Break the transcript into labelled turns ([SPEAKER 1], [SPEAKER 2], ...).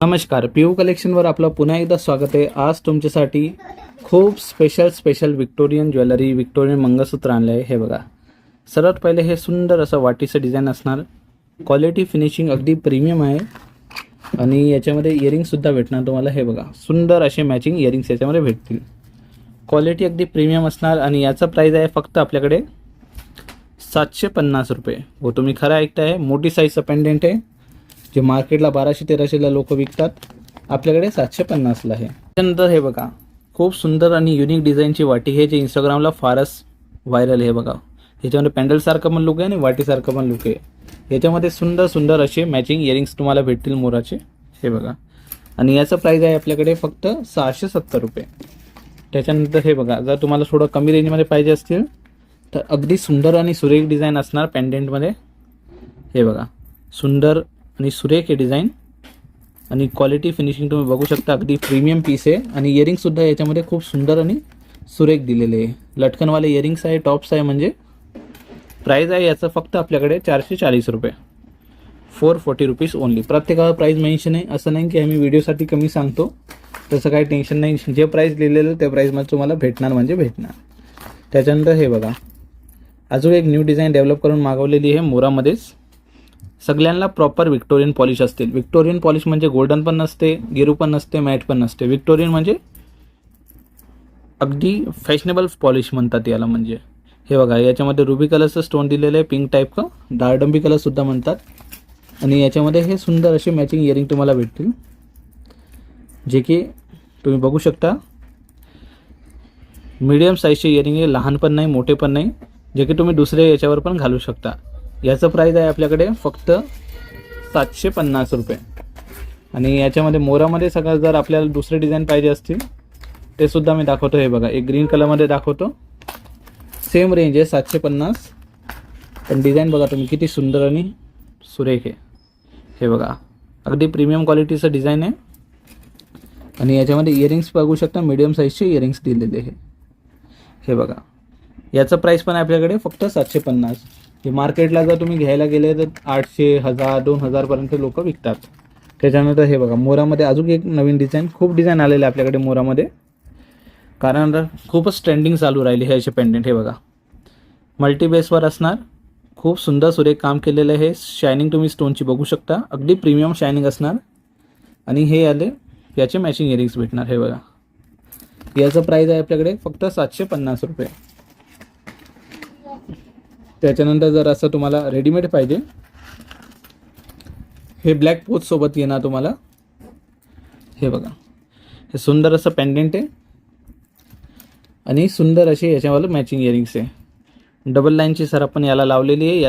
[SPEAKER 1] नमस्कार, पीयू कलेक्शनवर आपलं पुन्हा एकदा स्वागत आहे। आज तुमच्यासाठी खूप स्पेशल विक्टोरियन ज्वेलरी, विक्टोरियन मंगळसूत्र आणले आहे। हे बघा, सर्वात पहिले हे सुंदर असं वाटीचं डिझाइन असणार, क्वालिटी फिनिशिंग अगदी प्रीमियम आहे आणि याच्यामध्ये इयरिंगसुद्धा भेटणार तुम्हाला। हे बघा, सुंदर असे मॅचिंग इयरिंग्स याच्यामध्ये भेटतील। क्वालिटी अगदी प्रीमियम असणार आणि याचा प्राइस आहे फक्त आपल्याकडे 750 रुपये। हो, तुम्ही खरं ऐकताय, मोठी साईजचं पेंडेंट आहे जे मार्केटला 1200-1300ला लोक विकतात, आपल्याकडे 750ला आहे। त्यानंतर हे बघा, खूप सुंदर आणि युनिक डिझाईनची वाटी आहे जे इंस्टाग्रामला फारच व्हायरल आहे। बघा, ह्याच्यामध्ये पॅन्डलसारखं पण लुक आहे आणि वाटीसारखं पण लुक आहे। ह्याच्यामध्ये सुंदर असे मॅचिंग इयरिंग्स तुम्हाला भेटतील मोराचे। हे बघा, आणि याचं प्राइस आहे आपल्याकडे फक्त 670 रुपये। त्याच्यानंतर हे बघा, जर तुम्हाला थोडं कमी रेंजमध्ये पाहिजे असतील तर अगदी सुंदर आणि सुरेख डिझाईन असणार पेंडेंटमध्ये। हे बघा, सुंदर आणि सुरेख हे डिझाईन आणि क्वालिटी फिनिशिंग तुम्ही बघू शकता, अगदी प्रीमियम पीस आहे। आणि इयरिंगसुद्धा याच्यामध्ये खूप सुंदर आणि सुरेख दिलेले आहे। लटकनवाले इयरिंग्स आहे, टॉप्स आहे। म्हणजे प्राइस आहे याचं फक्त आपल्याकडे 440 रुपये, 440 रुपीज ओनली। प्रत्येकावर प्राइस मेन्शन आहे, असं नाही की आम्ही व्हिडिओसाठी कमी सांगतो, तसं काही टेन्शन नाही। जे प्राइस लिहिलेलं त्या प्राइसमध्ये तुम्हाला भेटणार म्हणजे भेटणार। त्याच्यानंतर हे बघा, अजून एक न्यू डिझाईन डेव्हलप करून मागवलेली आहे मोरामध्येच। सगळ्यांना प्रॉपर विक्टोरियन पॉलिश असतील। विक्टोरियन पॉलिश म्हणजे गोल्डन पण नसते, गिरू पण नसते, मॅट पण नसते। विक्टोरियन म्हणजे अगदी फॅशनेबल पॉलिश म्हणतात याला। म्हणजे हे बघा, याच्यामध्ये रुबी कलरचं स्टोन दिलेलं आहे, पिंक टाईप का, डार्डंबी कलरसुद्धा म्हणतात। आणि याच्यामध्ये हे सुंदर असे मॅचिंग इयरिंग तुम्हाला भेटतील, जे की तुम्ही बघू शकता। मीडियम साईजचे इयरिंग आहे, लहान पण नाही, मोठे पण नाही, जे की तुम्ही दुसरे याच्यावर पण घालू शकता। याचं प्राइस आहे आपल्याकडे फक्त 750 रुपये। आणि याच्यामध्ये मोरामध्ये सगळं जर आपल्याला दुसरे डिझाईन पाहिजे असतील ते सुद्धा मी दाखवतो। हे बघा, एक ग्रीन कलरमध्ये दाखवतो, सेम रेंज आहे 750, पण डिझाईन बघा तुम्ही किती सुंदर आणि सुरेख आहे। हे बघा, अगदी प्रीमियम क्वालिटीचं डिझाईन आहे आणि याच्यामध्ये इयरिंग्स बघू शकता, मीडियम साईजचे इयरिंग्स दिलेले आहे। हे बघा, याचं प्राइस पण आपल्याकडे फक्त 750। हे मार्केटला जर तुम्ही घ्यायला गेले तर 800, 1000, 2000 पर्यंत लोक विकतात। त्याच्यानंतर हे बघा, मोरामध्ये अजून एक नवीन डिझाईन, खूप डिझाईन आलेले आपल्याकडे मोरामध्ये, कारण खूपच ट्रेंडिंग चालू राहिली हे असे पेंडेंट। हे बघा, मल्टी बेसवर असणार, खूप सुंदर सुरेख काम केलेलं आहे। शायनिंग तुम्ही स्टोनची बघू शकता, अगदी प्रीमियम शायनिंग असणार। आणि हे आले याचे मॅचिंग इयरिंग्स भेटणार। हे बघा, याचं प्राइस आहे आपल्याकडे फक्त 750 रुपये। त्याच्यानंतर जर असं तुम्हाला रेडीमेड पाहिजे, हे ब्लॅक पोचसोबत येणार तुम्हाला। हे बघा, हे सुंदर असं पेंडेंट आहे आणि सुंदर अशी याच्यावर मॅचिंग इयरिंग्स आहे। डबल लाईनची सर आपण याला लावलेली आहे।